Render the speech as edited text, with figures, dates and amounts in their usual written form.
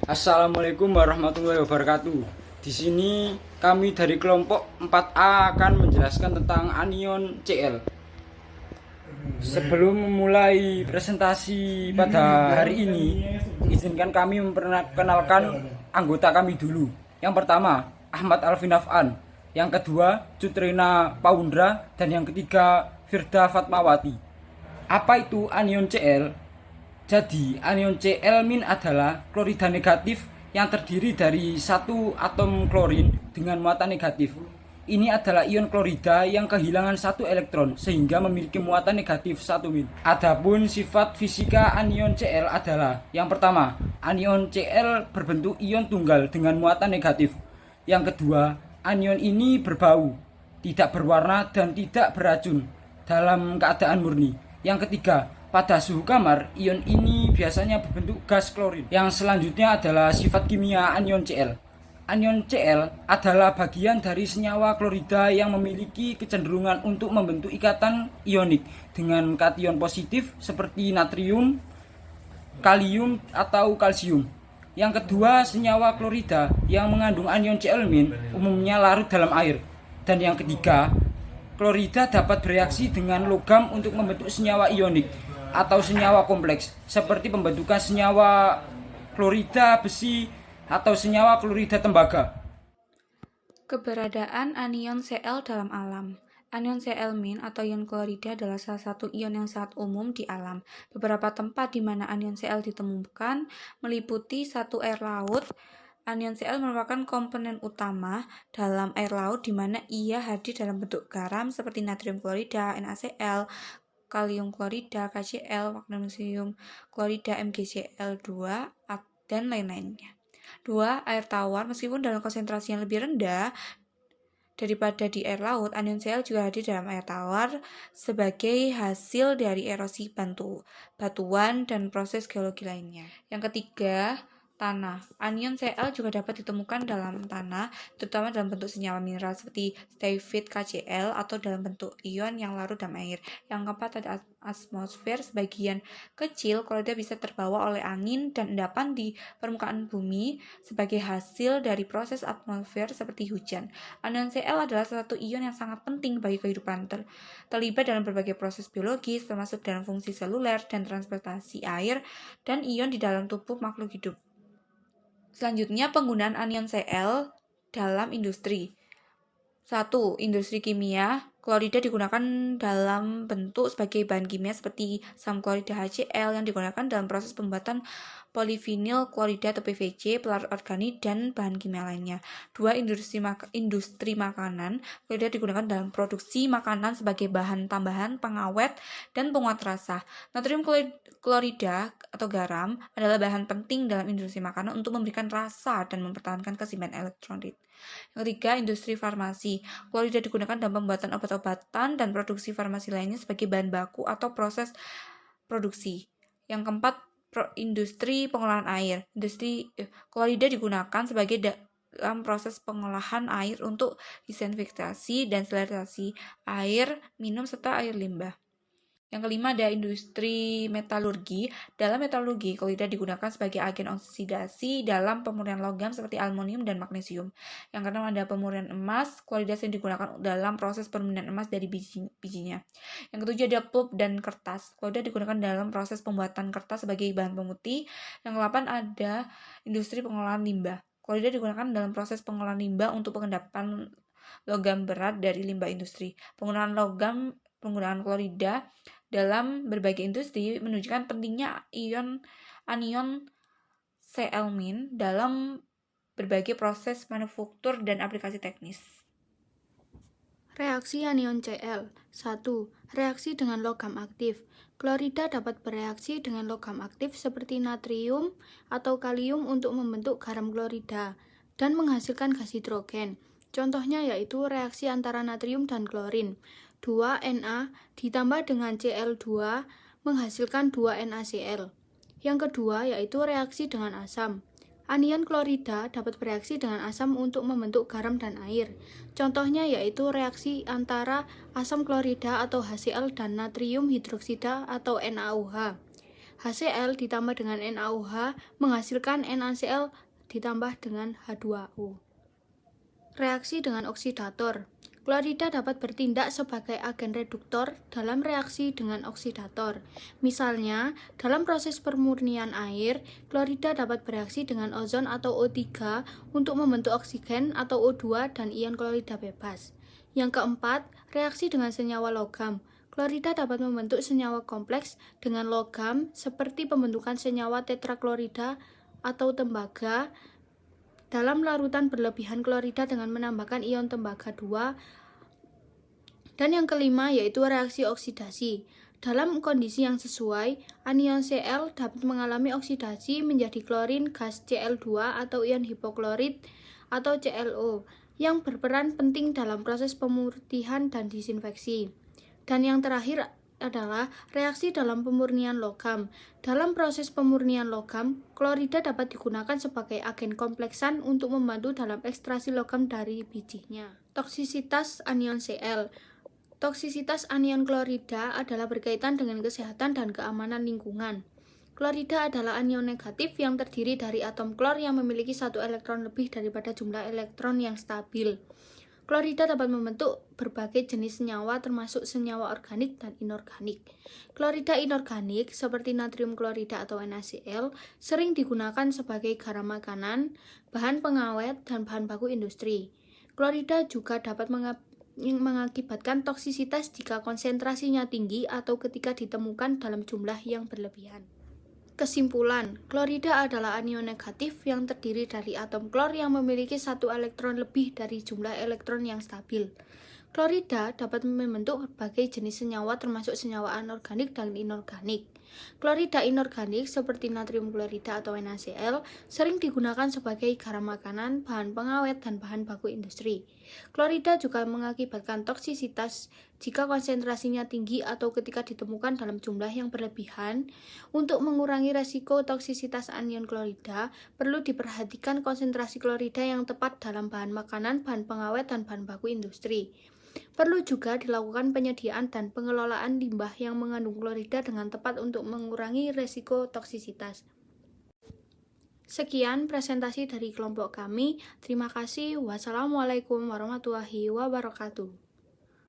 Assalamualaikum warahmatullahi wabarakatuh. Di sini kami dari kelompok 4A akan menjelaskan tentang anion Cl. Sebelum memulai presentasi pada hari ini, izinkan kami memperkenalkan anggota kami dulu. Yang pertama, Ahmad Alvin Afan. Yang kedua, Cutrina Paundra. Dan yang ketiga, Firda Fatmawati. Apa itu anion Cl? Jadi, anion Cl- adalah klorida negatif yang terdiri dari satu atom klorin dengan muatan negatif. Ini adalah ion klorida yang kehilangan satu elektron sehingga memiliki muatan negatif 1 min. Adapun sifat fisika anion Cl adalah: yang pertama, anion Cl berbentuk ion tunggal dengan muatan negatif. Yang kedua, anion ini berbau, tidak berwarna dan tidak beracun dalam keadaan murni. Yang ketiga, pada suhu kamar, ion ini biasanya berbentuk gas klorin. Yang selanjutnya adalah sifat kimia anion Cl. Anion Cl adalah bagian dari senyawa klorida yang memiliki kecenderungan untuk membentuk ikatan ionik dengan kation positif seperti natrium, kalium, atau kalsium. Yang kedua, senyawa klorida yang mengandung anion Cl- umumnya larut dalam air. Dan yang ketiga, klorida dapat bereaksi dengan logam untuk membentuk senyawa ionik atau senyawa kompleks, seperti pembentukan senyawa klorida besi atau senyawa klorida tembaga. Keberadaan anion Cl dalam alam. Anion Cl- atau ion klorida adalah salah satu ion yang sangat umum di alam. Beberapa tempat di mana anion Cl ditemukan meliputi satu air laut. Anion Cl merupakan komponen utama dalam air laut di mana ia hadir dalam bentuk garam seperti natrium klorida, NaCl, kalium klorida, KCl, magnesium klorida, MgCl2, dan lain-lainnya. 2. Air tawar. Meskipun dalam konsentrasi yang lebih rendah daripada di air laut, anion Cl juga hadir dalam air tawar sebagai hasil dari erosi batuan dan proses geologi lainnya. Yang ketiga, tanah. Anion Cl juga dapat ditemukan dalam tanah, terutama dalam bentuk senyawa mineral seperti stearite, KCl, atau dalam bentuk ion yang larut dalam air. Yang keempat, ada atmosfer. Sebagian kecil klorida bisa terbawa oleh angin dan endapan di permukaan bumi sebagai hasil dari proses atmosfer seperti hujan. Anion Cl adalah salah satu ion yang sangat penting bagi kehidupan, terlibat dalam berbagai proses biologis, termasuk dalam fungsi seluler dan transportasi air dan ion di dalam tubuh makhluk hidup. Selanjutnya, penggunaan anion Cl dalam industri. 1. Industri kimia. Klorida digunakan dalam bentuk sebagai bahan kimia seperti asam klorida HCl yang digunakan dalam proses pembuatan polivinil klorida atau PVC, pelarut organik, dan bahan kimia lainnya. 2. Industri makanan. Klorida digunakan dalam produksi makanan sebagai bahan tambahan, pengawet, dan penguat rasa. Natrium klorida atau garam adalah bahan penting dalam industri makanan untuk memberikan rasa dan mempertahankan keseimbangan elektrolit. Yang ketiga, industri farmasi. Klorida digunakan dalam pembuatan obat-obatan dan produksi farmasi lainnya sebagai bahan baku atau proses produksi. Yang keempat, industri pengolahan air. Klorida digunakan sebagai dalam proses pengolahan air untuk disinfeksi dan sterilisasi air minum serta air limbah. Yang kelima, ada industri metalurgi. Dalam metalurgi, klorida digunakan sebagai agen oksidasi dalam pemurnian logam seperti aluminium dan magnesium. Yang keenam, ada pemurnian emas. Klorida sering digunakan dalam proses pemurnian emas dari bijinya. Yang ketujuh, ada pulp dan kertas. Klorida digunakan dalam proses pembuatan kertas sebagai bahan pemutih. Yang kedelapan, ada industri pengolahan limbah. Klorida digunakan dalam proses pengolahan limbah untuk pengendapan logam berat dari limbah industri. Penggunaan klorida dalam berbagai industri menunjukkan pentingnya anion Cl- dalam berbagai proses manufaktur dan aplikasi teknis. Reaksi anion Cl. 1. Reaksi dengan logam aktif. Klorida dapat bereaksi dengan logam aktif seperti natrium atau kalium untuk membentuk garam klorida dan menghasilkan gas hidrogen. Contohnya yaitu reaksi antara natrium dan klorin. 2 Na ditambah dengan Cl2 menghasilkan 2 NaCl. Yang kedua yaitu reaksi dengan asam. Anion klorida dapat bereaksi dengan asam untuk membentuk garam dan air. Contohnya yaitu reaksi antara asam klorida atau HCl dan natrium hidroksida atau NaOH. HCl ditambah dengan NaOH menghasilkan NaCl ditambah dengan H2O. Reaksi dengan oksidator. Klorida dapat bertindak sebagai agen reduktor dalam reaksi dengan oksidator. Misalnya, dalam proses pemurnian air, klorida dapat bereaksi dengan ozon atau O3 untuk membentuk oksigen atau O2 dan ion klorida bebas. Yang keempat, reaksi dengan senyawa logam. Klorida dapat membentuk senyawa kompleks dengan logam seperti pembentukan senyawa tetraklorida atau tembaga dalam larutan berlebihan klorida dengan menambahkan ion tembaga 2. Dan yang kelima yaitu reaksi oksidasi. Dalam kondisi yang sesuai, anion Cl dapat mengalami oksidasi menjadi klorin gas Cl2 atau ion hipoklorit atau ClO yang berperan penting dalam proses pemutihan dan disinfeksi. Dan yang terakhir adalah reaksi dalam pemurnian logam. Dalam proses pemurnian logam, klorida dapat digunakan sebagai agen kompleksan untuk membantu dalam ekstraksi logam dari bijinya. Toksisitas anion Cl. Toksisitas anion klorida adalah berkaitan dengan kesehatan dan keamanan lingkungan. Klorida adalah anion negatif yang terdiri dari atom klor yang memiliki satu elektron lebih daripada jumlah elektron yang stabil. Klorida dapat membentuk berbagai jenis senyawa termasuk senyawa organik dan inorganik. Klorida inorganik seperti natrium klorida atau NaCl sering digunakan sebagai garam makanan, bahan pengawet, dan bahan baku industri. Klorida juga dapat mengakibatkan toksisitas jika konsentrasinya tinggi atau ketika ditemukan dalam jumlah yang berlebihan. Kesimpulan, klorida adalah anion negatif yang terdiri dari atom klor yang memiliki satu elektron lebih dari jumlah elektron yang stabil. Klorida dapat membentuk berbagai jenis senyawa termasuk senyawa anorganik dan inorganik. Klorida inorganik seperti natrium klorida atau NaCl sering digunakan sebagai garam makanan, bahan pengawet, dan bahan baku industri. Klorida juga mengakibatkan toksisitas jika konsentrasinya tinggi atau ketika ditemukan dalam jumlah yang berlebihan. Untuk mengurangi resiko toksisitas anion klorida, perlu diperhatikan konsentrasi klorida yang tepat dalam bahan makanan, bahan pengawet, dan bahan baku industri. Perlu juga dilakukan penyediaan dan pengelolaan limbah yang mengandung klorida dengan tepat untuk mengurangi resiko toksisitas. Sekian presentasi dari kelompok kami. Terima kasih. Wassalamualaikum warahmatullahi wabarakatuh.